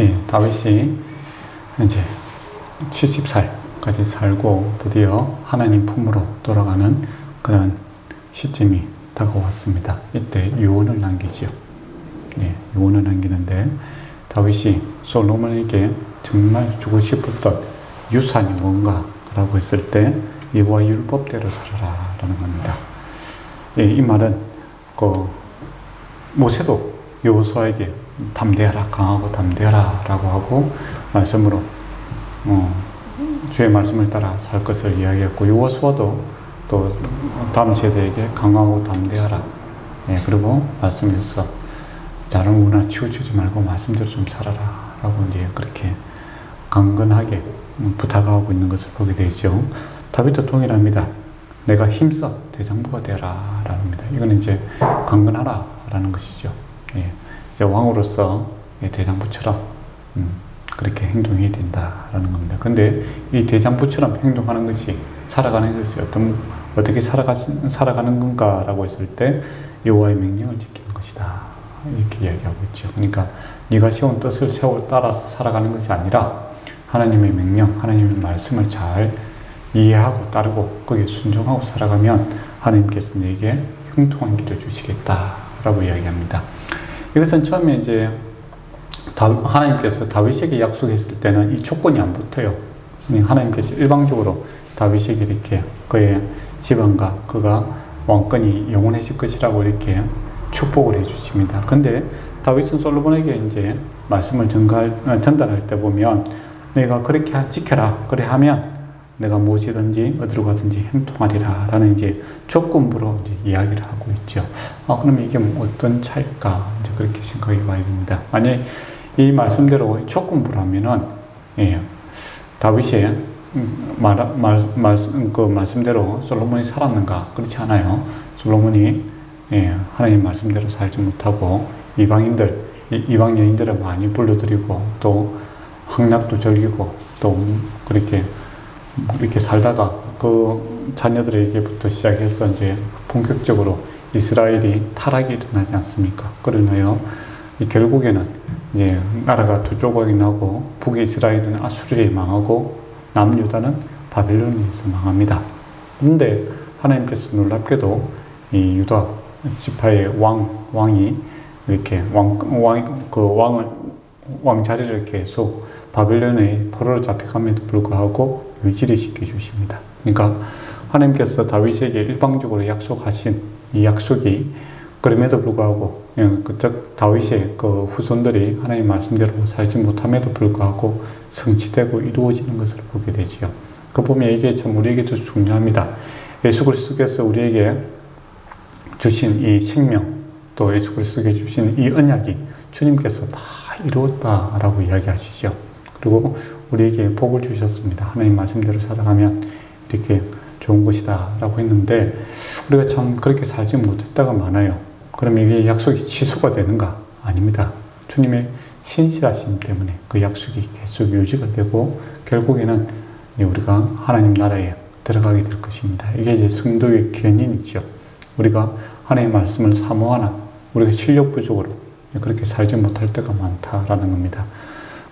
예, 다윗이 이제 70살까지 살고 드디어 하나님 품으로 돌아가는 그런 시점이 다가왔습니다. 이때 유언을 남기죠. 예, 유언을 남기는데 다윗이 솔로몬에게 정말 주고 싶었던 유산이 뭔가 라고 했을 때 여호와 율법대로 살아라 라는 겁니다. 예, 이 말은 모세도 여호수아에게 담대하라, 강하고 담대하라 라고 하고 말씀으로 주의 말씀을 따라 살 것을 이야기했고, 여호수아도 또 다음 세대에게 강하고 담대하라, 예, 그리고 말씀에서 자랑구나 치우치지 말고 말씀대로 좀 살아라 라고 이제 그렇게 강건하게 부탁하고 있는 것을 보게 되죠. 다윗도 동일합니다. 내가 힘써 대장부가 되라 라는 겁니다. 이거는 이제 강건하라 라는 것이죠. 예, 이제 왕으로서 대장부처럼 그렇게 행동해야 된다라는 겁니다. 근데 이 대장부처럼 행동하는 것이, 살아가는 것이 어떻게 살아가는 건가라고 했을 때 여호와의 명령을 지키는 것이다, 이렇게 이야기하고 있죠. 그러니까 네가 세운 뜻을 따라서 살아가는 것이 아니라 하나님의 명령, 하나님의 말씀을 잘 이해하고 따르고 거기에 순종하고 살아가면 하나님께서 내게 형통한 길을 주시겠다라고 이야기합니다. 이것은 처음에 이제 하나님께서 다윗에게 약속했을 때는 이 조건이 안 붙어요. 하나님께서 일방적으로 다윗에게 이렇게 그의 집안과 그가 왕권이 영원해질 것이라고 이렇게 축복을 해주십니다. 근데 다윗은 솔로몬에게 이제 말씀을 전달할 때 보면 내가 그렇게 지켜라, 그래 하면 내가 무엇이든지 어디로 가든지 행통하리라 라는 이제 조건부로 이제 이야기를 하고 있죠. 그럼 이게 어떤 차이일까? 이제 그렇게 생각해 봐야 됩니다. 만약 이 말씀대로 조건부라면은, 예, 다윗의 그 말씀대로 솔로몬이 살았는가? 그렇지 않아요. 솔로몬이, 예, 하나님 말씀대로 살지 못하고 이방 여인들을 많이 불러들이고 또 황락도 즐기고 또 그렇게 살다가 그 자녀들에게부터 시작해서 이제 본격적으로 이스라엘이 타락이 일어나지 않습니까? 그러나요, 결국에는 이제 나라가 두 조각이 나고 북의 이스라엘은 아수르에 망하고 남유다는 바벨론에서 망합니다. 그런데 하나님께서 놀랍게도 이 유다 지파의 왕이 이렇게 왕 자리를 계속 바벨론의 포로로 잡혀감에도 불구하고 유지를 시켜주십니다. 그러니까 하나님께서 다윗에게 일방적으로 약속하신 이 약속이 그럼에도 불구하고 그쪽 다윗의 그 후손들이 하나님 말씀대로 살지 못함에도 불구하고 성취되고 이루어지는 것을 보게 되지요. 그 보면 이게 참 우리에게도 중요합니다. 예수 그리스도께서 우리에게 주신 이 생명, 또 예수 그리스도께 주신 이 언약이 주님께서 다 이루었다라고 이야기하시죠. 그리고 우리에게 복을 주셨습니다. 하나님 말씀대로 살아가면 이렇게 좋은 것이다 라고 했는데 우리가 참 그렇게 살지 못했다가 많아요. 그럼 이게 약속이 취소가 되는가? 아닙니다. 주님의 신실하심 때문에 그 약속이 계속 유지가 되고 결국에는 우리가 하나님 나라에 들어가게 될 것입니다. 이게 이제 성도의 견인이죠. 우리가 하나님의 말씀을 사모하나 우리가 실력 부족으로 그렇게 살지 못할 때가 많다라는 겁니다.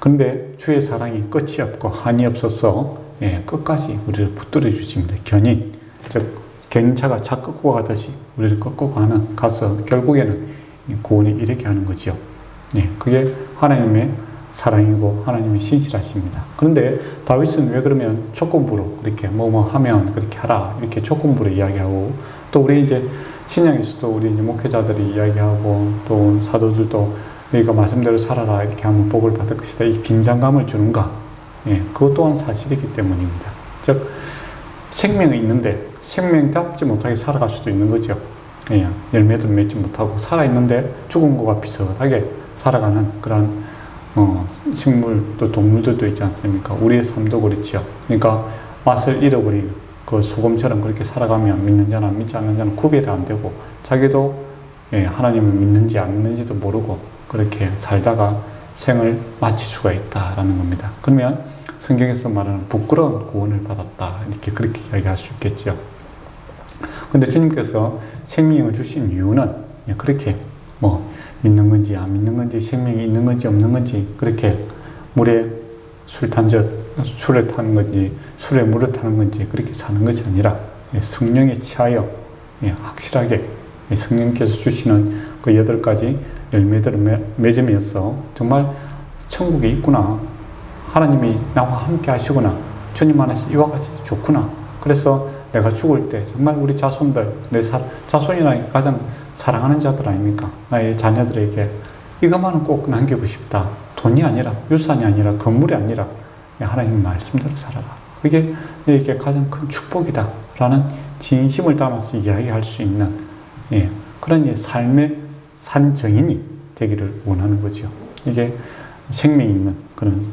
그런데 주의 사랑이 끝이 없고 한이 없어서 끝까지 우리를 붙들어 주십니다. 견인, 즉 견인차가 차 끌고 가듯이 우리를 끌고 가서 결국에는 구원에 이르게 하는 거죠. 그게 하나님의 사랑이고 하나님의 신실하십니다. 그런데 다윗은 왜 그러면 조건부로 그렇게 뭐뭐 하면 그렇게 하라 이렇게 조건부로 이야기하고, 또 우리 이제 신약에서도 우리 이제 목회자들이 이야기하고 또 사도들도 너희가 말씀대로 살아라 이렇게 하면 복을 받을 것이다, 이 긴장감을 주는가? 그것 또한 사실이기 때문입니다. 즉 생명이 있는데 생명답지 못하게 살아갈 수도 있는 거죠. 열매도 맺지 못하고 살아있는데 죽은 것과 비슷하게 살아가는 그런 식물 또 동물들도 있지 않습니까? 우리의 삶도 그렇죠. 그러니까 맛을 잃어버린 그 소금처럼 그렇게 살아가면 믿는 자나 믿지 않는 자는 구별이 안 되고 자기도 하나님을 믿는지 안 믿는지도 모르고 그렇게 살다가 생을 마칠 수가 있다라는 겁니다. 그러면 성경에서 말하는 부끄러운 구원을 받았다 이렇게 그렇게 이야기할 수 있겠죠. 근데 주님께서 생명을 주신 이유는 그렇게 믿는 건지 안 믿는 건지, 생명이 있는 건지 없는 건지, 그렇게 물에 술에 타는 건지 술에 물을 타는 건지 그렇게 사는 것이 아니라 성령에 취하여 확실하게 성령께서 주시는 그 8가지 열매들을 맺으면서 정말 천국에 있구나, 하나님이 나와 함께 하시구나, 주님 안에서 이와 같이 좋구나, 그래서 내가 죽을 때 정말 우리 자손들, 내 자손이라는 게 가장 사랑하는 자들 아닙니까? 나의 자녀들에게 이것만은 꼭 남기고 싶다. 돈이 아니라, 유산이 아니라, 건물이 아니라 하나님 말씀대로 살아라. 그게 너에게 가장 큰 축복이다 라는 진심을 담아서 이야기할 수 있는 그런 삶의 산정인이 되기를 원하는 거죠. 이게 생명이 있는 그런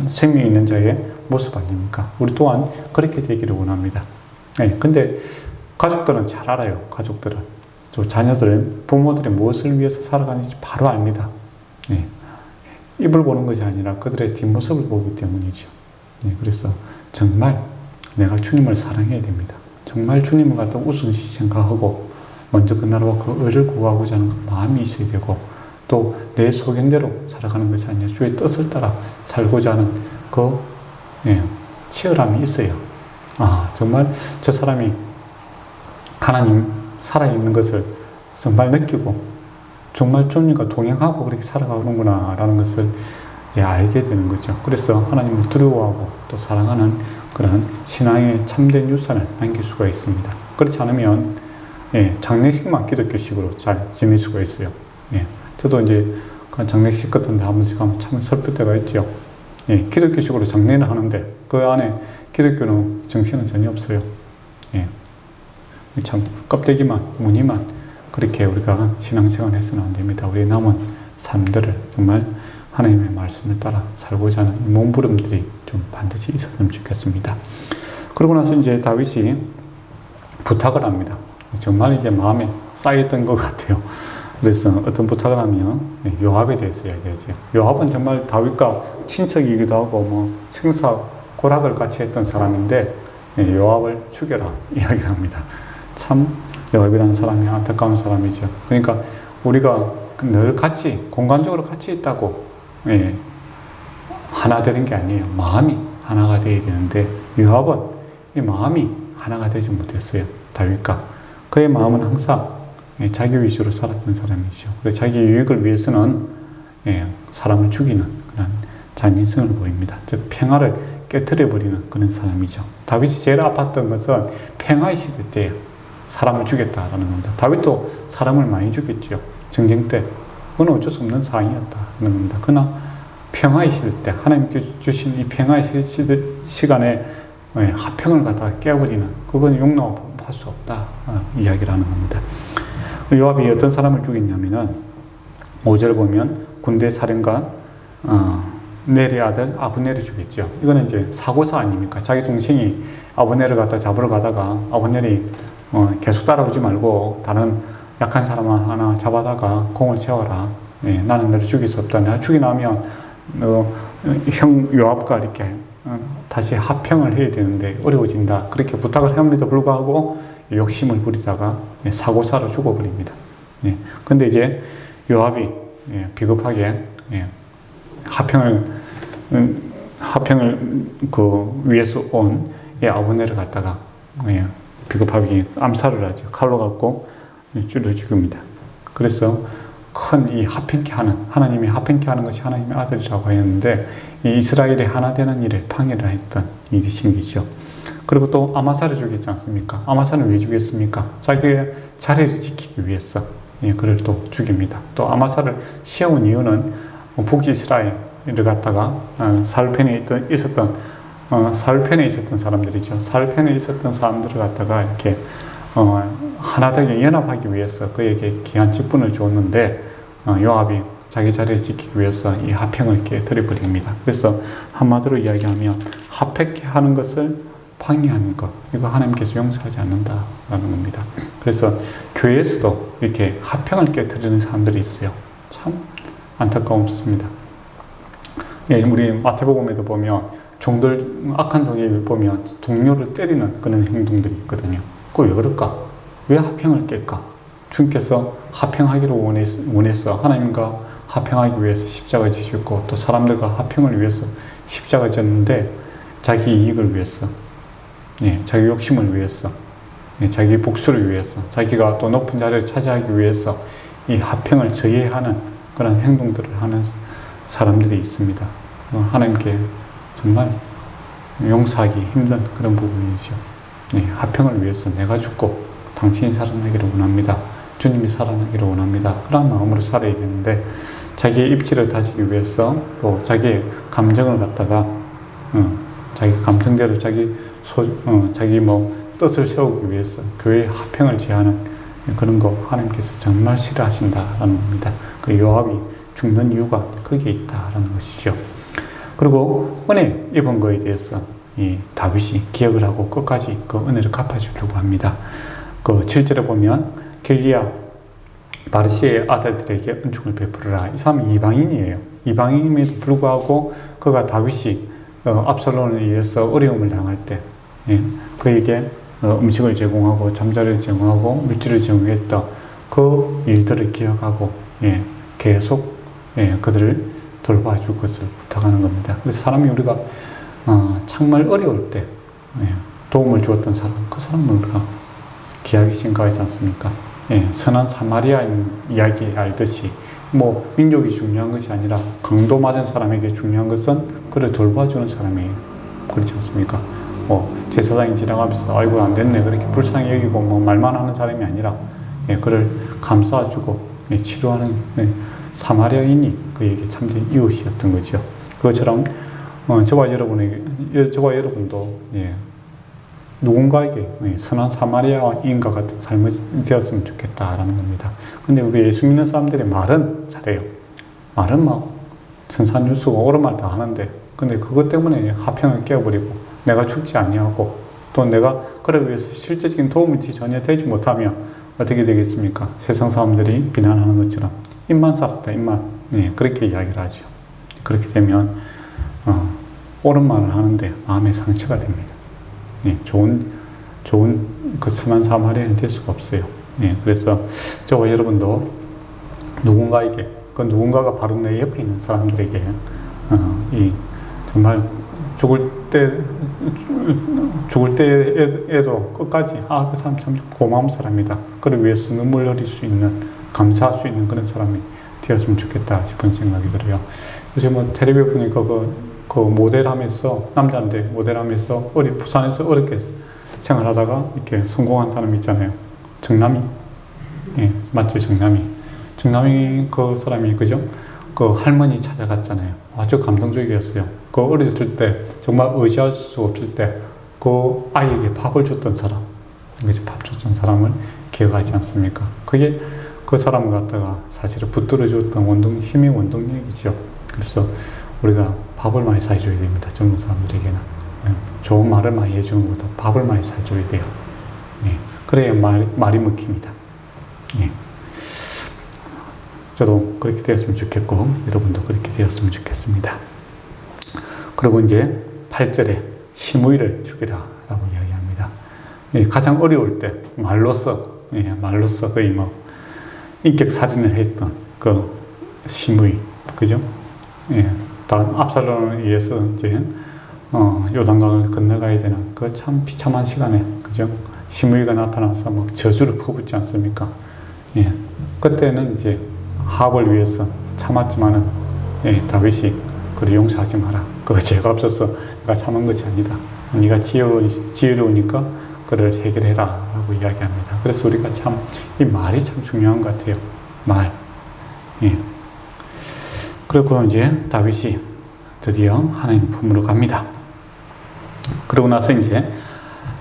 생명이 있는 자의 모습 아닙니까? 우리 또한 그렇게 되기를 원합니다. 근데 가족들은 잘 알아요. 가족들은. 또 자녀들은, 부모들이 무엇을 위해서 살아가는지 바로 압니다. 입을 보는 것이 아니라 그들의 뒷모습을 보기 때문이죠. 그래서 정말 내가 주님을 사랑해야 됩니다. 정말 주님을 갖다 우선시 생각하고 먼저 그 나라와 그 의를 구하고자 하는 마음이 있어야 되고, 또 내 소견대로 살아가는 것이 아니라 주의 뜻을 따라 살고자 하는 그 치열함이 있어요. 정말 저 사람이 하나님 살아있는 것을 정말 느끼고 정말 주님과 동행하고 그렇게 살아가는구나 라는 것을 이제 알게 되는 거죠. 그래서 하나님을 두려워하고 또 사랑하는 그런 신앙의 참된 유산을 남길 수가 있습니다. 그렇지 않으면 장례식만 기독교식으로 잘 지낼 수가 있어요. 저도 이제 장례식 같은 데 한 번씩 가면 참 슬플 때가 있죠. 기독교식으로 장례를 하는데 그 안에 기독교는 정신은 전혀 없어요. 참 껍데기만, 무늬만 그렇게 우리가 신앙생활 해서는 안 됩니다. 우리 남은 삶들을 정말 하나님의 말씀을 따라 살고자 하는 몸부림들이 좀 반드시 있었으면 좋겠습니다. 그러고 나서 이제 다윗이 부탁을 합니다. 정말 이게 마음에 쌓였던 것 같아요. 그래서 어떤 부탁을 하면 요압에 대해서 이야기하죠. 요압은 정말 다윗과 친척이기도 하고 뭐 생사고락을 같이 했던 사람인데 요압을 죽여라 이야기를 합니다. 참 요압이라는 사람이 안타까운 사람이죠. 그러니까 우리가 늘 같이 공간적으로 같이 있다고 하나 되는 게 아니에요. 마음이 하나가 되어야 되는데 요압은 이 마음이 하나가 되지 못했어요. 다윗과 그의 마음은 항상 자기 위주로 살았던 사람이죠. 그래서 자기 유익을 위해서는 사람을 죽이는 그런 잔인성을 보입니다. 즉 평화를 깨트려버리는 그런 사람이죠. 다윗이 제일 아팠던 것은 평화의 시대 때 사람을 죽였다라는 겁니다. 다윗도 사람을 많이 죽였죠. 전쟁 때. 그건 어쩔 수 없는 상황이었다는 겁니다. 그러나 평화의 시대 때 하나님께서 주신 이 평화의 시간에 화평을 갖다가 깨버리는, 그건 용납할 수 없다 이야기를 하는 겁니다. 요압이 어떤 사람을 죽였냐면은 5절 보면 군대 사령관 넬의 아들 아브넬을 죽였죠. 이거는 이제 사고사 아닙니까? 자기 동생이 아브넬을 갖다 잡으러 가다가 아브넬이 계속 따라오지 말고 다른 약한 사람 하나 잡아다가 공을 세워라. 나는 너를 죽일 수 없다. 내가 죽이나면 형 요압과 이렇게 다시 합평을 해야 되는데 어려워진다. 그렇게 부탁을 함에도 불구하고 욕심을 부리다가 사고사로 죽어버립니다. 근데 이제 요압이 비겁하게 화평을 그 위에서 온 아브넬을 갖다가 비겁하게 암살을 하죠. 칼로 갖고 찔러 죽입니다. 그래서 큰 이 화평케 하는, 하나님이 화평케 하는 것이 하나님의 아들이라고 하였는데 이 이스라엘이 하나 되는 일을 방해를 했던 일이 생기죠. 그리고 또 아마사를 죽였지 않습니까? 아마사는 왜 죽였습니까? 자기의 자리를 지키기 위해서 그를 또 죽입니다. 또 아마사를 세운 이유는 북이스라엘을 갖다가 사울 편에 있었던 사람들이죠. 사울 편에 있었던 사람들을 갖다가 이렇게 하나 되게 연합하기 위해서 그에게 귀한 직분을 줬는데 요압이 자기 자리를 지키기 위해서 이 화평을 깨뜨려버립니다. 그래서 한마디로 이야기하면 화평케 하는 것을 방해하는 것, 이거 하나님께서 용서하지 않는다라는 겁니다. 그래서 교회에서도 이렇게 화평을 깨뜨리는 사람들이 있어요. 참 안타까웠습니다. 우리 마태복음에도 보면 악한 종을 보면 동료를 때리는 그런 행동들이 있거든요. 그거 왜 그럴까? 왜 화평을 깰까? 주님께서 화평하기를 원해서 하나님과 화평하기 위해서 십자가 지셨고 또 사람들과 화평을 위해서 십자가 졌는데 자기 이익을 위해서, 자기 욕심을 위해서, 자기 복수를 위해서, 자기가 또 높은 자리를 차지하기 위해서 이 화평을 저해하는 그런 행동들을 하는 사람들이 있습니다. 하나님께 정말 용서하기 힘든 그런 부분이죠. 화평을 위해서 내가 죽고 당신이 살아나기를 원합니다. 주님이 살아나기를 원합니다. 그런 마음으로 살아야 되는데 자기의 입지를 다지기 위해서 또 자기의 감정을 갖다가 자기 감정대로 자기 뜻을 세우기 위해서 교회의 화평을 제하는 그런 거 하나님께서 정말 싫어하신다라는 겁니다. 그 요압이 죽는 이유가 거기에 있다라는 것이죠. 그리고 은혜 입은 거에 대해서 이 다윗이 기억을 하고 끝까지 그 은혜를 갚아주려고 합니다. 그 7절에 보면 길리아 바르시의 아들들에게 은총을 베풀어라. 이 사람은 이방인이에요. 이방인임에도 불구하고 그가 다윗이 압살롬에 의해서 어려움을 당할 때 그에게 음식을 제공하고 잠자리를 제공하고 물질을 제공했던 그 일들을 기억하고 계속 그들을 돌봐줄 것을 부탁하는 겁니다. 그래서 사람이 우리가 정말 어려울 때 도움을 주었던 사람, 그 사람을 우리가 귀하게 생각하지 않습니까? 선한 사마리아인 이야기 알듯이 민족이 중요한 것이 아니라 강도 맞은 사람에게 중요한 것은 그를 돌봐주는 사람이에요. 그렇지 않습니까? 제사장이 지나가면서 아이고 안 됐네 그렇게 불쌍히 여기고 말만 하는 사람이 아니라 그를 감싸주고 치료하는 사마리아인이 그에게 참된 이웃이었던 거죠. 그것처럼 저와 여러분도 누군가에게 선한 사마리아인과 같은 삶이 되었으면 좋겠다라는 겁니다. 근데 우리 예수 믿는 사람들이 말은 잘해요. 말은 선산유수고 옳은 말 다 하는데 근데 그것 때문에 화평을 깨어버리고 내가 죽지 아니하고 또 내가 그를 위해서 실제적인 도움이 전혀 되지 못하면 어떻게 되겠습니까? 세상 사람들이 비난하는 것처럼 입만 살았다 입만 그렇게 이야기를 하죠. 그렇게 되면 옳은 말을 하는데 마음에 상처가 됩니다. 좋은 그 선한 사마리아인이 될 수가 없어요. 그래서 저와 여러분도 누군가에게 그 누군가가 바로 내 옆에 있는 사람들에게 정말 죽을 때에도 끝까지 그 사람 참 고마운 사람이다. 그를 위해서 눈물 흘릴 수 있는 감사할 수 있는 그런 사람이 되었으면 좋겠다 싶은 생각이 들어요. 요새 텔레비에 보니까 그 모델하면서 남자인데 모델하면서 부산에서 어렵게 생활하다가 이렇게 성공한 사람 있잖아요. 정남이 맞죠? 정남이 그 사람이 그죠? 그 할머니 찾아갔잖아요. 아주 감동적이었어요. 그 어렸을 때 정말 의지할 수 없을 때 그 아이에게 밥을 줬던 사람, 밥 줬던 사람을 기억하지 않습니까? 그게 그 사람을 갖다가 사실은 붙들어 줬던 힘의 원동력이죠. 그래서 우리가 밥을 많이 사줘야 됩니다. 젊은 사람들에게는. 좋은 말을 많이 해주는 것보다 밥을 많이 사줘야 돼요. 그래야 말이 먹힙니다. 저도 그렇게 되었으면 좋겠고 여러분도 그렇게 되었으면 좋겠습니다. 그리고 이제 8절에 시므이를 죽이라 라고 이야기합니다. 가장 어려울 때 말로써 거의 인격 살인을 했던 그 시므이 그죠? 압살롬에 의해서 이제 요단강을 건너가야 되는 그 참 비참한 시간에 그죠? 시므이가 나타나서 저주를 퍼붓지 않습니까? 그때는 이제 합을 위해서 참았지만은 다윗이 그를 용서하지 마라. 그거 죄가 없어서 내가 참은 것이 아니다. 네가 지혜로우니까 그를 해결해라 라고 이야기합니다. 그래서 우리가 참 이 말이 참 중요한 것 같아요. 말. 그리고 이제 다윗이 드디어 하나님 품으로 갑니다. 그러고 나서 이제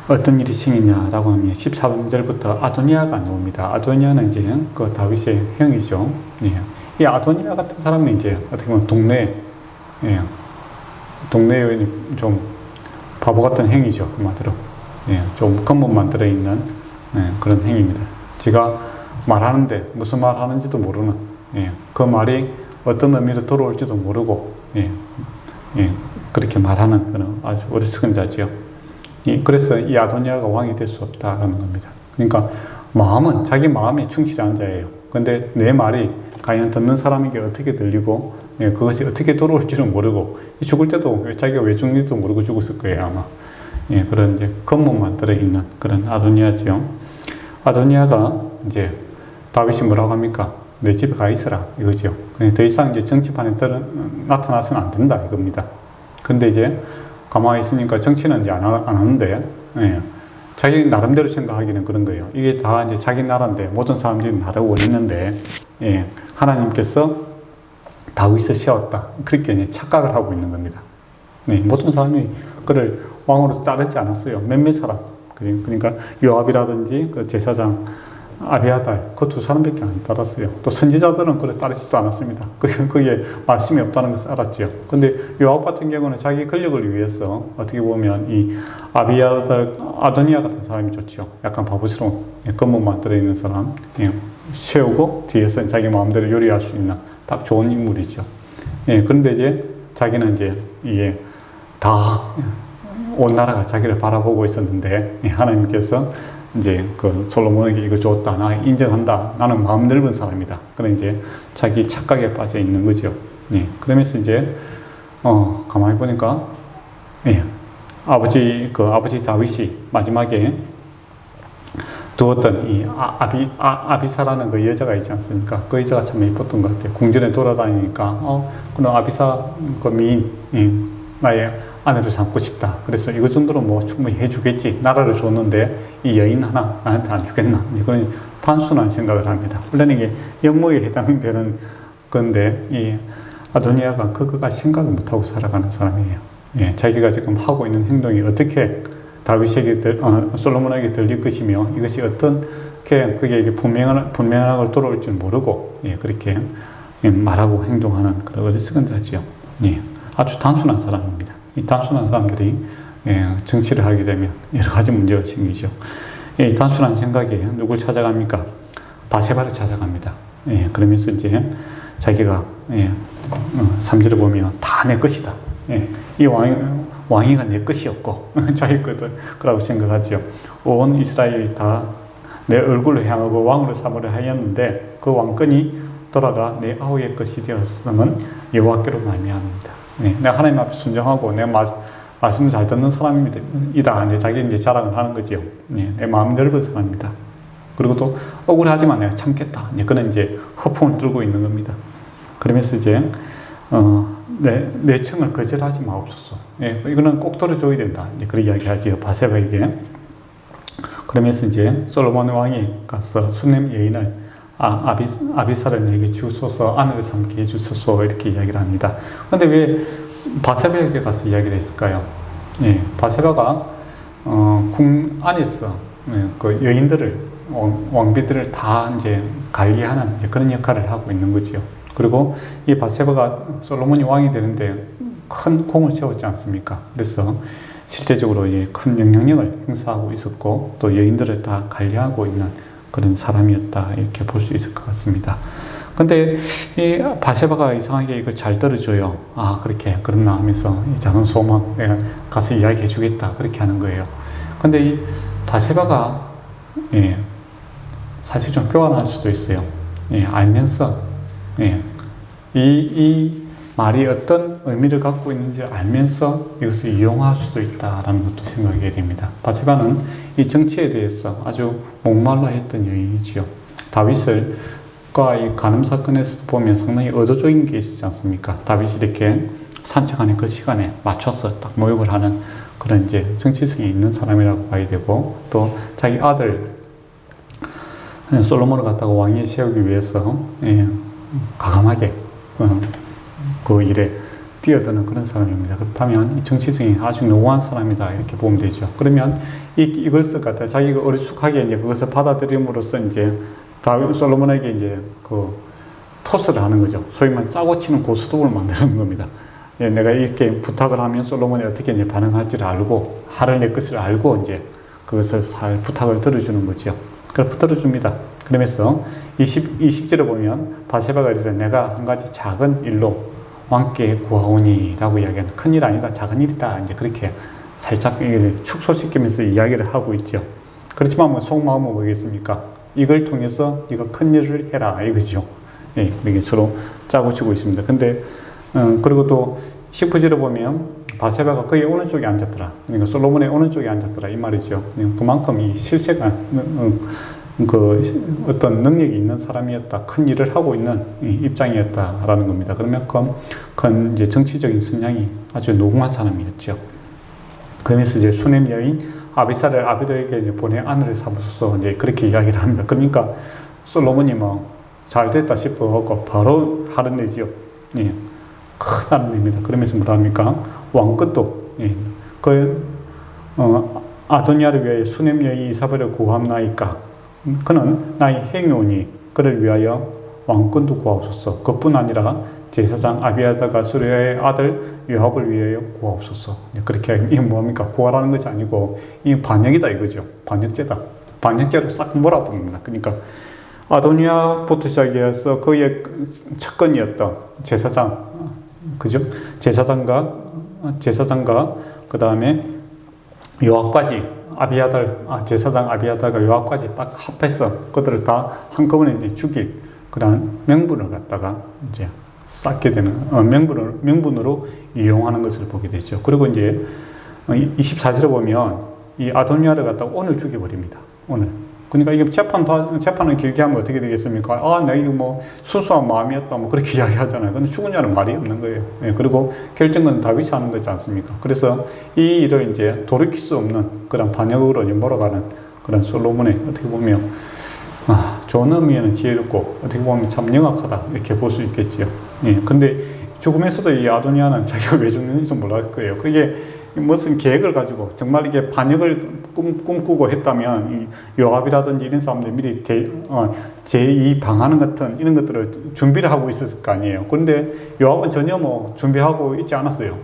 어떤 일이 생기냐라고 하면 14절부터 아도니아가 나옵니다. 아도니아는 이제 그 다윗의 형이죠. 이 아도니아 같은 사람은 이제 어떻게 보면 동네에 좀 바보 같은 행위죠. 한마디로. 좀 겉멋만 들어있는 그런 행위입니다. 지가 말하는데 무슨 말 하는지도 모르는 그 말이 어떤 의미로 돌아올지도 모르고 그렇게 말하는 그런 아주 어리석은 자지요. 그래서 이 아도니아가 왕이 될 수 없다라는 겁니다. 그러니까 마음은 자기 마음에 충실한 자예요. 근데 내 말이 과연 듣는 사람에게 어떻게 들리고 그것이 어떻게 돌아올지는 모르고 죽을 때도 자기가 왜 죽는지도 모르고 죽었을 거예요 아마. 그런 이제 겉몸만 들어있는 그런 아도니아지요. 아도니아가 이제 다윗이 뭐라고 합니까? 내 집에 가 있어라 이거죠. 더 이상 이제 정치판에 나타나서는 안 된다 이겁니다. 근데 이제 가만히 있으니까 정치는 이제 안 하는데 자기 나름대로 생각하기는 그런 거예요. 이게 다 이제 자기 나라인데 모든 사람들이 나라를 원했는데 하나님께서 다윗을 세웠다 그렇게 이제 착각을 하고 있는 겁니다. 모든 사람이 그를 왕으로 따르지 않았어요. 몇몇 사람. 그러니까 요압이라든지 그 제사장 아비아달 그 두 사람밖에 안 따랐어요. 또 선지자들은 그를 따르지도 않았습니다. 그게 말씀이 없다는 것을 알았죠. 근데 요압 같은 경우는 자기 권력을 위해서 어떻게 보면 이 아도니아 같은 사람이 좋죠. 약간 바보스러운 겉몸만 들어있는 사람 세우고 뒤에서 자기 마음대로 요리할 수 있는 딱 좋은 인물이죠. 그런데 이제 자기는 이제 이게 다 온 나라가 자기를 바라보고 있었는데 하나님께서 이제 그 솔로몬에게 이거 줬다. 나 인정한다. 나는 마음 넓은 사람이다. 그런 이제 자기 착각에 빠져 있는 거죠. 그러면서 이제 가만히 보니까 아버지 다윗이 마지막에 두었던 이 아비사라는 그 여자가 있지 않습니까? 그 여자가 참 예뻤던 것 같아요. 궁전에 돌아다니니까 그럼 아비사 그 미인 나의 아내로 삼고 싶다. 그래서 이거 정도로 뭐 충분히 해주겠지. 나라를 줬는데 이 여인 하나 나한테 안 주겠나. 그런 단순한 생각을 합니다. 물론 이게 영모에 해당되는 건데 이 아도니아가 그거가 생각을 못하고 살아가는 사람이에요. 자기가 지금 하고 있는 행동이 어떻게 다윗에게 솔로몬에게 들릴 것이며 이것이 어떻게 그게 분명하게 돌아올지 모르고 그렇게 말하고 행동하는 그런 어리석은 자지요. 아주 단순한 사람입니다. 이 단순한 사람들이 정치를 하게 되면 여러 가지 문제가 생기죠. 이 단순한 생각에 누굴 찾아갑니까? 바세바를 찾아갑니다. 그러면서 이제 자기가 3절을 보면 다 내 것이다. 이 왕위가 내 것이었고 자기 거라고 생각하죠. 온 이스라엘이 다 내 얼굴을 향하고 왕으로 삼으려 하였는데 그 왕권이 돌아가 내 아우의 것이 되었음은 여호와께로 말미암습니다. 내가 하나님 앞에 순종하고 내 말씀을 잘 듣는 사람이다. 이제 자기 이제 자랑을 하는 거지요. 내 마음이 넓은 사람입니다. 그리고 또 억울하지만 내가 참겠다. 그는 이제 허풍을 들고 있는 겁니다. 그러면서 이제 내 청을 거절하지 마옵소서. 이거는 꼭 들어줘야 된다. 이제 그런 이야기하지요. 바세바에게. 그러면서 이제 솔로몬 왕이 가서 수넴 여인을 아비사를 내게 주소서 아내를 삼게 해주소서 이렇게 이야기를 합니다. 그런데 왜 바세바에게 가서 이야기를 했을까요? 바세바가 궁 안에서 그 여인들을 왕비들을 다 이제 관리하는 이제 그런 역할을 하고 있는 거죠. 그리고 이 바세바가 솔로몬이 왕이 되는데 큰 공을 세웠지 않습니까? 그래서 실제적으로 큰 영향력을 행사하고 있었고 또 여인들을 다 관리하고 있는 그런 사람이었다 이렇게 볼 수 있을 것 같습니다. 근데 이 바세바가 이상하게 이걸 잘 들어줘요. 그렇나 하면서 이 작은 소망 내가 가서 이야기해 주겠다 그렇게 하는 거예요. 근데 이 바세바가 사실 좀 교환할 수도 있어요. 알면서 이 말이 어떤 의미를 갖고 있는지 알면서 이것을 이용할 수도 있다라는 것도 생각하게 됩니다. 바세바는 이 정치에 대해서 아주 목말라 했던 여인이지요. 다윗과 이 간음 사건에서 보면 상당히 의도적인 게 있지 않습니까? 다윗이 이렇게 산책하는 그 시간에 맞춰서 딱 모욕을 하는 그런 이제 정치성이 있는 사람이라고 봐야 되고 또 자기 아들 솔로몬을 갖다가 왕위에 세우기 위해서 과감하게 그 일에 뛰어드는 그런 사람입니다. 그렇다면 이 정치성이 아주 노후한 사람이다 이렇게 보면 되죠. 그러면 이것을 갖다 자기가 어리숙하게 이제 그것을 받아들임으로써 이제 다윗 솔로몬에게 이제 그 토스를 하는 거죠. 소위 말해 짜고 치는 고스톱을 만드는 겁니다. 내가 이렇게 부탁을 하면 솔로몬이 어떻게 이제 반응할지를 알고 하를 낼 것을 알고 이제 그것을 잘 부탁을 들어주는 거죠. 그걸 들어줍니다. 그러면서 20절에 보면 바세바가 이르되 내가 한 가지 작은 일로 왕께 구하오니 라고 이야기하는 큰일 아니다 작은 일이다 이제 그렇게 살짝 축소시키면서 이야기를 하고 있죠. 그렇지만 뭐 속마음은 뭐겠습니까? 이걸 통해서 네가 큰 일을 해라 이거죠. 예, 이게 서로 짜고 치고 있습니다. 근데 그리고 또 19절에 보면 바세바가 그의 오른쪽에 앉았더라. 그러니까 솔로몬의 오른쪽에 앉았더라 이 말이죠. 그만큼 이 실세가 그 어떤 능력이 있는 사람이었다, 큰 일을 하고 있는 입장이었다라는 겁니다. 그러면 큰 이제 정치적인 성향이 아주 노공한 사람이었죠. 그러면서 이제 수넴 여인 아비사를 아비도에게 보내 아내를 삼으소서 이제 그렇게 이야기를 합니다. 그러니까 솔로몬이 뭐 잘 됐다 싶어갖고 바로 하는 내지요. 예, 큰 하는 내입니다. 그러면서 뭐라 합니까? 왕끝도 예, 아도니아를 위하여 수넴 여인 이사벨을 구함나이까 그는 나의 행위오니 그를 위하여 왕권도 구하옵소서. 그뿐 아니라 제사장 아비아다가 수레아의 아들 요압을 위하여 구하옵소서. 그렇게 이게 뭡니까? 구하라는 것이 아니고 이 반역이다 이거죠. 반역죄다. 반역죄로 싹 몰아버립니다. 그러니까 아도니아부터 시작해서 그의 측근이었던 제사장, 그죠? 제사장과 그 다음에 요압까지 제사장 아비아다가 요압까지 딱 합해서 그들을 다 한꺼번에 죽일 그러한 명분을 갖다가 이제 쌓게 되는 명분으로 이용하는 것을 보게 되죠. 그리고 이제 24절에 보면 이 아도니아를 갖다가 오늘 죽여버립니다. 오늘. 그러니까 이게 재판을 길게 하면 어떻게 되겠습니까? 내가 이거 뭐 수수한 마음이었다 뭐 그렇게 이야기하잖아요. 근데 죽은 자는 말이 없는 거예요. 예, 그리고 결정은 다윗이 하는 거지 않습니까? 그래서 이 일을 이제 돌이킬 수 없는 그런 반역으로 몰아가는 그런 솔로몬의 어떻게 보면 좋은 의미에는 지혜롭고 어떻게 보면 참 영악하다 이렇게 볼 수 있겠지요. 예, 근데 죽음에서도 이 아도니아는 자기가 왜 죽는지도 몰랐을 거예요. 그게 무슨 계획을 가지고 정말 이게 반역을 꿈꾸고 했다면 요압이라든지 이런 사람들이 미리 제2 방안 같은 이런 것들을 준비를 하고 있었을 거 아니에요. 그런데 요압은 전혀 뭐 준비하고 있지 않았어요.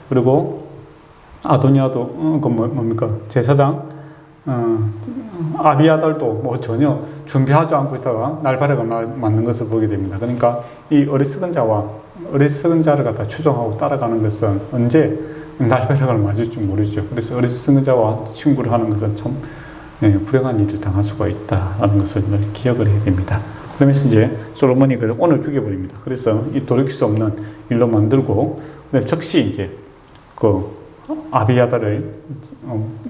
그리고 아도니아도 뭡니까 제사장 아비아달도 뭐 전혀 준비하지 않고 있다가 날바락을 맞는 것을 보게 됩니다. 그러니까 이 어리석은 자를 갖다 추종하고 따라가는 것은 언제 날벼락을 맞을 줄 모르죠. 그래서 어리석은 자와 친구를 하는 것은 참 불행한 일을 당할 수가 있다는 것을 늘 기억을 해야 됩니다. 그러면서 이제 솔로몬이 오늘 죽여버립니다. 그래서 이 돌이킬 수 없는 일로 만들고 즉시 이제 아비아다를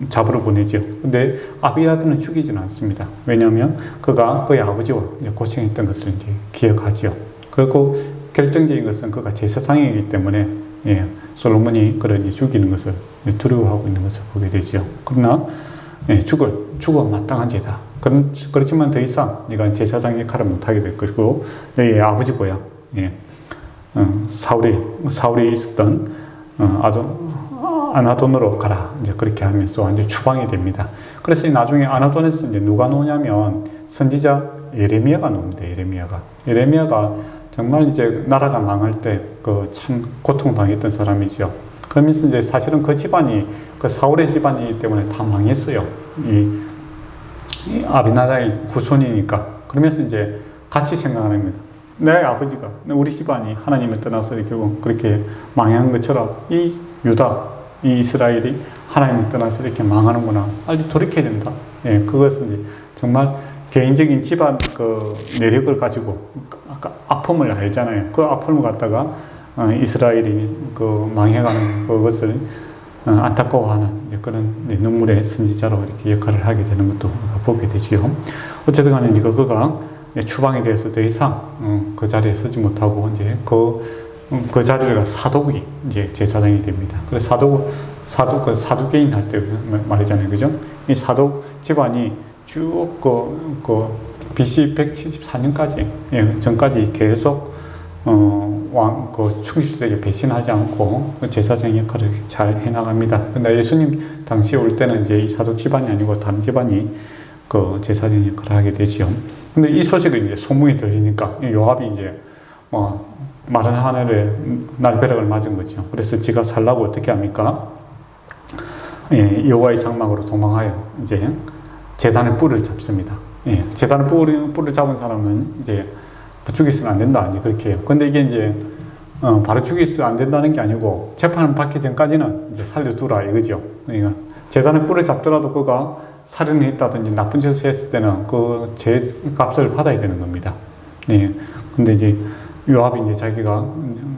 잡으러 보내죠. 근데 아비아다는 죽이지는 않습니다. 왜냐하면 그가 그의 아버지와 고생했던 것을 이제 기억하죠. 그리고 결정적인 것은 그가 제사장이기 때문에 솔로몬이 그를 죽이는 것을 두려워하고 있는 것을 보게 되죠. 그러나 죽어 마땅한지다. 그렇지만 더 이상 네가 제사장 역할을 못하게 될 것이고 너의 아버지고야 사울이 있었던 아나돈으로 가라. 이제 그렇게 하면서 완전 추방이 됩니다. 그래서 나중에 아나돈에서 이제 누가 나오냐면 선지자 예레미야가 나옵니다. 예레미야가 정말 이제 나라가 망할 때 참 고통당했던 사람이죠. 그러면서 이제 사실은 그 집안이 사울의 집안이기 때문에 다 망했어요. 이 아비나다의 후손이니까. 그러면서 이제 같이 생각합니다. 내 아버지가 우리 집안이 하나님을 떠나서 결국 그렇게 망한 것처럼 이 유다, 이 이스라엘이 하나님을 떠나서 이렇게 망하는구나. 빨리 돌이켜야 된다. 그것은 이제 정말 개인적인 집안 내력을 가지고 아픔을 알잖아요. 그 아픔을 갖다가 이스라엘이 망해가는 그것을 안타까워하는 그런 눈물의 선지자로 이렇게 역할을 하게 되는 것도 보게 되지요. 어쨌든 간에 그가 추방에 대해서 더 이상 그 자리에 서지 못하고 이제 그 자리가 사독이 이제 제사장이 됩니다. 그래서 사두개인 할 때 말이잖아요, 그죠? 이 사독 집안이 쭉 BC 174년까지 전까지 계속 충실되게 배신하지 않고 제사장 역할을 잘 해나갑니다. 근데 예수님 당시에 올 때는 이제 이 사독 집안이 아니고 다른 집안이 제사장 역할을 하게 되지요. 근데 이 소식을 이제 소문이 들리니까 요압이 이제 마른 하늘에 날벼락을 맞은 거죠. 그래서 지가 살라고 어떻게 합니까? 여호와의 장막으로 도망하여 이제 제단의 뿔을 잡습니다. 제단의 뿔을 잡은 사람은 이제 죽이서는 안 된다. 이제 그렇게 해요. 근데 이게 이제 바로 죽이서 안 된다는 게 아니고 재판 받기 전까지는 이제 살려두라 이거죠. 그러니까 제단의 뿔을 잡더라도 그가 살인을 했다든지 나쁜 짓을 했을 때는 그 죄 값을 받아야 되는 겁니다. 예. 근데 이제 요압이 이제 자기가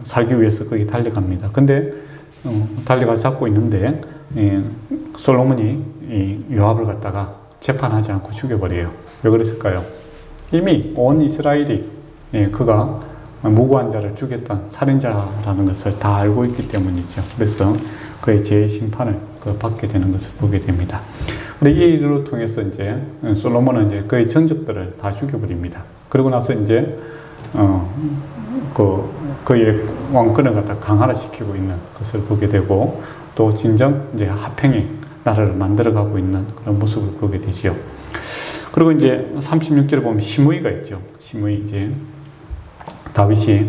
살기 위해서 거기 달려갑니다. 근데 달려가 잡고 있는데 솔로몬이 이 요압을 갖다가 재판하지 않고 죽여버려요. 왜 그랬을까요? 이미 온 이스라엘이 그가 무고한 자를 죽였던 살인자라는 것을 다 알고 있기 때문이죠. 그래서 그의 죄의 심판을 받게 되는 것을 보게 됩니다. 근데 이 일을 통해서 이제 솔로몬은 이제 그의 전적들을 다 죽여버립니다. 그리고 나서 이제 그의 왕권을 갖다 강화시키고 있는 것을 보게 되고 또 진정 이제 화평의 나라를 만들어가고 있는 그런 모습을 보게 되죠. 그리고 이제 36절에 보면 시므이가 있죠. 시므이 이제 다윗이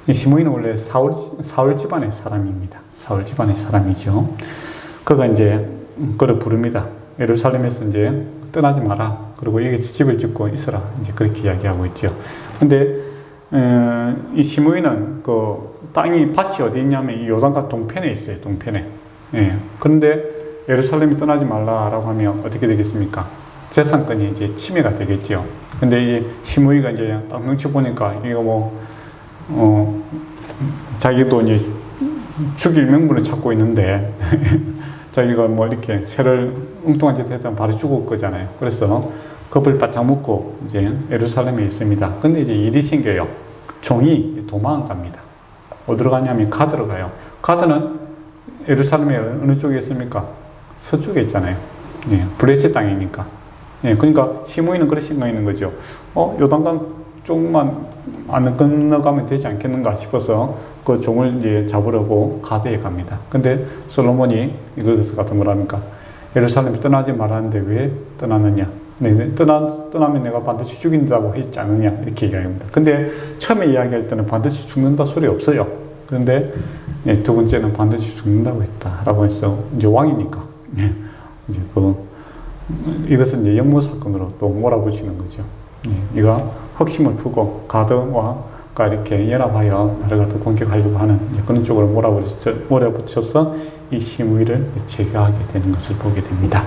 이 시므이는 원래 사울 집안의 사람입니다. 사울 집안의 사람이죠. 그가 이제 그를 부릅니다. 예루살렘에서 이제 떠나지 마라. 그리고 여기서 집을 짓고 있어라. 이제 그렇게 이야기하고 있죠. 근데 이 시므이는 밭이 어디 있냐면 이 요단강 동편에 있어요. 동편에. 예. 그런데 예루살렘이 떠나지 말라라고 하면 어떻게 되겠습니까? 재산권이 이제 침해가 되겠죠. 근데 이 시므이가 이제 딱 눈치 보니까 이거 자기도 이제 죽일 명분을 찾고 있는데 자기가 이렇게 새를 엉뚱한 짓 했다면 바로 죽을 거잖아요. 그래서 겁을 바짝 먹고 이제 예루살렘에 있습니다. 근데 이제 일이 생겨요. 종이 도망갑니다. 어디로 가냐면 가드로 가요. 가드는 예루살렘의 어느 쪽에 있습니까? 서쪽에 있잖아요. 예, 블레셋 땅이니까. 예, 그러니까 시므이는 그런 생각이 있는 거죠. 요단강 조금만 안 건너가면 되지 않겠는가 싶어서 그 종을 이제 잡으려고 가드에 갑니다. 근데 솔로몬이 이것을 갖다 뭐랍니까? 예루살렘 떠나지 말았는데 왜 떠났느냐? 떠나면 내가 반드시 죽인다고 했지 않느냐? 이렇게 이야기합니다. 근데 처음에 이야기할 때는 반드시 죽는다 소리 없어요. 그런데 두 번째는 반드시 죽는다고 했다라고 해서 이제 왕이니까 이제 이것은 이제 역모 사건으로 또 몰아붙이는 거죠. 이가 흑심을 풀고 가드와가 이렇게 연합하여 나를 갖다 공격하려고 하는 그런 쪽으로 몰아붙여서 이 시므이를 제거하게 되는 것을 보게 됩니다.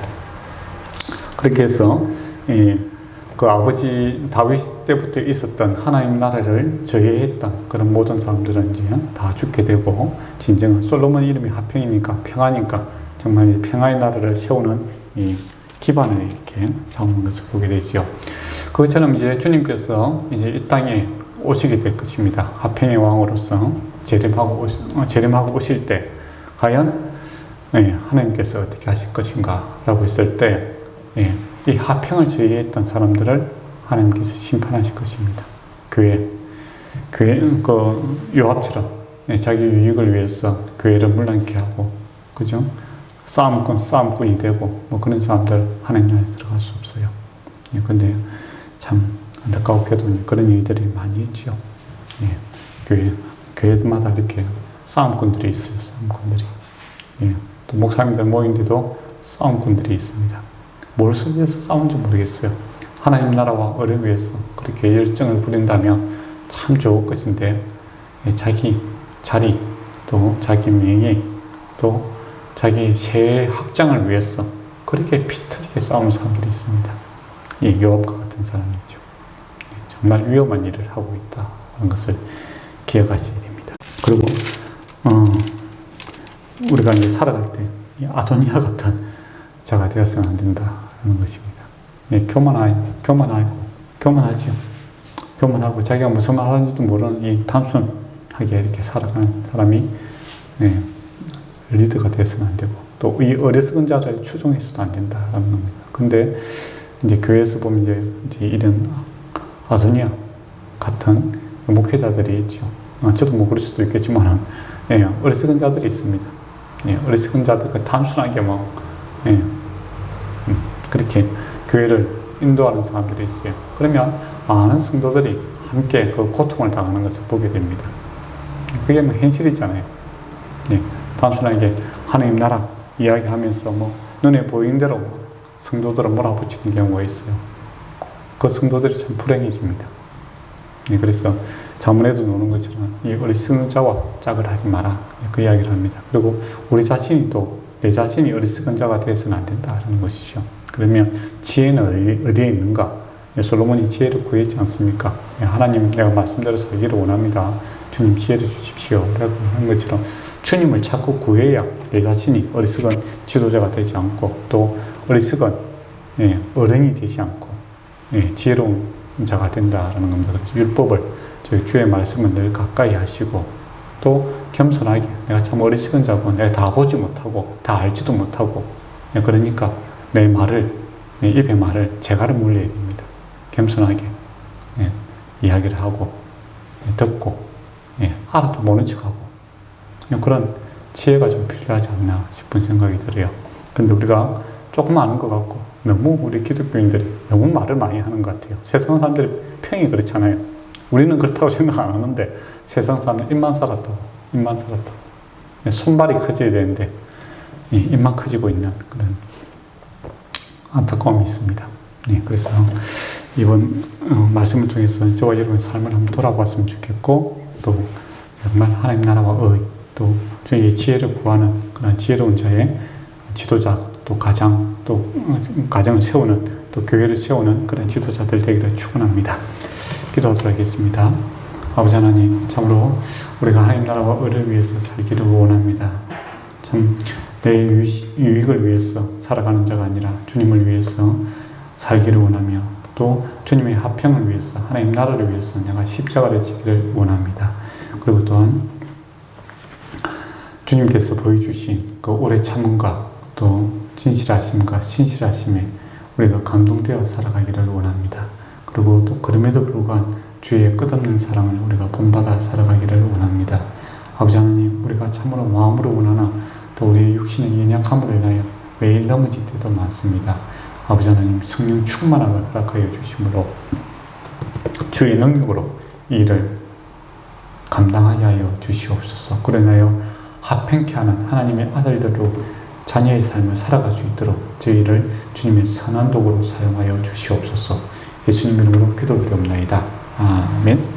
그렇게 해서 그 아버지 다윗 때부터 있었던 하나님 나라를 저해했던 그런 모든 사람들은 이제 다 죽게 되고 진정한 솔로몬 이름이 화평이니까 평화니까 정말 평화의 나라를 세우는 이 기반을 이렇게 세우는 것을 보게 되죠. 그것처럼 이제 주님께서 이제 이 땅에 오시게 될 것입니다. 화평의 왕으로서 재림하고 오실 때 과연 하나님께서 어떻게 하실 것인가 라고 했을 때 이 화평을 저해했던 사람들을 하나님께서 심판하실 것입니다. 교회 요압처럼 자기 유익을 위해서 교회를 물랑케 하고 그죠? 싸움꾼이 되고 그런 사람들 하나님 나라에 들어갈 수 없어요. 근데 참 안타까웠게도 그런 일들이 많이 있죠. 교회마다 이렇게 싸움꾼들이 있어요. 싸움꾼들이. 또 목사님들 모임에도 싸움꾼들이 있습니다. 뭘 위해서 싸우는지 모르겠어요. 하나님 나라와 을을 위해서 그렇게 열정을 부린다면 참 좋을 것인데 자기 자리 또 자기 명예 또 자기 세 확장을 위해서 그렇게 피터지게 싸우는 사람들이 있습니다. 요압과 같은 사람이죠. 정말 위험한 일을 하고 있다는 것을 기억하셔야 됩니다. 그리고 우리가 이제 살아갈 때 아도니아 같은 자가 되어서는 안 된다는 것입니다. 교만하죠. 교만하고 자기가 무슨 말 하는지도 모르는 이 단순하게 이렇게 살아가는 사람이 리더가 되어서는 안 되고 또 이 어리석은 자를 추종해서도 안 된다라는 겁니다. 근데 이제 교회에서 보면 이제 이런 아도니아 같은 목회자들이 있죠. 저도 그럴 수도 있겠지만 어리석은 자들이 있습니다. 어리석은 자들 단순하게 그렇게 교회를 인도하는 사람들이 있어요. 그러면 많은 성도들이 함께 그 고통을 당하는 것을 보게 됩니다. 그게 현실이잖아요. 단순하게 하나님 나라 이야기하면서 눈에 보이는 대로 성도들을 몰아붙이는 경우가 있어요. 그 성도들이 참 불행해집니다. 그래서 자문에도 나오는 것처럼 이 어리석은 자와 짝을 하지 마라. 그 이야기를 합니다. 그리고 우리 자신이 또 내 자신이 어리석은 자가 되어서는 안 된다는 것이죠. 그러면 지혜는 어디에 있는가? 솔로몬이 지혜를 구했지 않습니까? 하나님, 내가 말씀대로 살기를 원합니다. 주님 지혜를 주십시오. 라고 한 것처럼 주님을 자꾸 구해야 내 자신이 어리석은 지도자가 되지 않고, 또 어리석은 어른이 되지 않고 지혜로운 자가 된다라는 겁니다. 그래서 율법을, 저희 주의 말씀을 늘 가까이 하시고, 또 겸손하게, 내가 참 어리석은 자고 내가 다 보지 못하고 다 알지도 못하고, 그러니까 내 말을, 내 입의 말을 제가를 물려야 됩니다. 겸손하게 이야기를 하고 듣고 알아도 모른 척하고, 그런 지혜가 좀 필요하지 않나 싶은 생각이 들어요. 근데 우리가 조금 아는 것 같고, 너무 우리 기독교인들이 너무 말을 많이 하는 것 같아요. 세상 사람들이 평이 그렇잖아요. 우리는 그렇다고 생각 안 하는데 세상 사람은 입만 살았다고. 손발이 커져야 되는데 입만 커지고 있는 그런 안타까움이 있습니다. 그래서 이번 말씀을 통해서 저와 여러분의 삶을 한번 돌아봤으면 좋겠고, 또 정말 하나님 나라와 의, 또 주의 지혜를 구하는 그런 지혜로운 자의 지도자, 또 가장, 또 가정을 세우는, 또 교회를 세우는 그런 지도자들 되기를 축원합니다. 기도하도록 하겠습니다. 아버지 하나님, 참으로 우리가 하나님 나라와 의를 위해서 살기를 원합니다. 참 내 유익을 위해서 살아가는 자가 아니라 주님을 위해서 살기를 원하며, 또 주님의 화평을 위해서, 하나님 나라를 위해서 내가 십자가를 지기를 원합니다. 그리고 또한 주님께서 보여주신 그 오래 참음과 또 진실하심과 신실하심에 우리가 감동되어 살아가기를 원합니다. 그리고 또 그럼에도 불구하고 주의 끝없는 사랑을 우리가 본받아 살아가기를 원합니다. 아버지 하나님, 우리가 참으로 마음으로 원하나 또 우리의 육신의 연약함으로 인하여 매일 넘어질 때도 많습니다. 아버지 하나님, 성령 충만함을 허락하여 주심으로 주의 능력으로 이 일을 감당하게 하여 주시옵소서. 그로 인하여 화평케 하는 하나님의 아들들로 자녀의 삶을 살아갈 수 있도록 저희를 주님의 선한 도구로 사용하여 주시옵소서. 예수님 이름으로 기도드리옵나이다. 아멘.